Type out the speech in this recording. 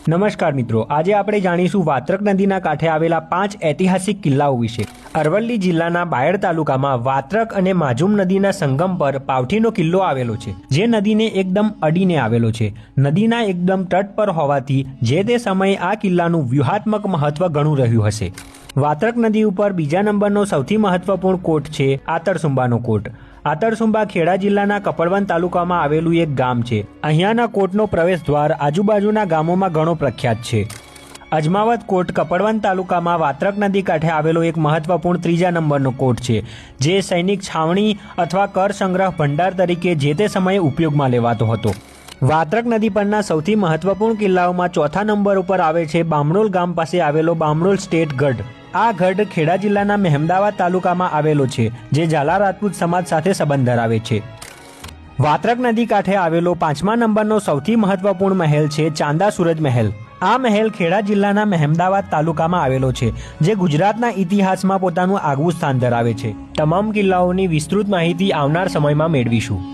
નમસ્કાર મિત્રો, આજે આપણે જાણીશું વાત્રક નદીના કાંઠે આવેલા 5 ઐતિહાસિક કિલ્લાઓ વિશે। અરવલ્લી જિલ્લાના બાયડ તાલુકામાં વાત્રક અને માઝૂમ નદીના સંગમ પર પાવઠીનો કિલ્લો આવેલો છે, જે નદીને એકદમ અડીને આવેલો છે। નદીના એકદમ તટ પર હોવાથી જે તે સમયે આ કિલ્લાનું વ્યૂહાત્મક મહત્વ ઘણું રહ્યું હશે। વાત્રક નદી ઉપર બીજા નંબરનો સૌથી મહત્વપૂર્ણ કોટ છે આતરસુંબાનો કોટ। આતરસુંબા ખેડા જિલ્લાના કપડવંત તાલુકામાં આવેલું એક ગામ છે। અહીંયાના કોટનો પ્રવેશ દ્વાર આજુબાજુના ગામોમાં ઘણો પ્રખ્યાત છે। અજમાવત કોટ કપડવંત તાલુકામાં વાત્રક નદી કાંઠે આવેલો એક મહત્વપૂર્ણ ત્રીજા નંબરનો કોટ છે, જે સૈનિક છાવણી અથવા કર સંગ્રહ ભંડાર તરીકે જે તે સમયે ઉપયોગમાં લેવાતો હતો। વાત્રક નદી પરના સૌથી મહત્વપૂર્ણ કિલ્લાઓમાં ચોથા નંબર ઉપર આવે છે બામણોલ ગામ પાસે આવેલો બામણોલ સ્ટેટ ગઢ। આ ગઢ ખેડા જિલ્લાના મહેમદાવાદ તાલુકામાં આવેલો છે, જે ઝાલા રાજપૂત સમાજ સાથે સંબંધ ધરાવે છે। વાત્રક નદી કાંઠે આવેલો 5મા નંબરનો સૌથી મહત્વપૂર્ણ મહેલ છે ચાંદા સૂરજ મહેલ। આ મહેલ ખેડા જિલ્લાના મહેમદાવાદ તાલુકામાં આવેલો છે, જે ગુજરાતના ઇતિહાસમાં પોતાનું આગવું સ્થાન ધરાવે છે। તમામ કિલ્લાઓની વિસ્તૃત માહિતી આવનાર સમયમાં મેળવીશું।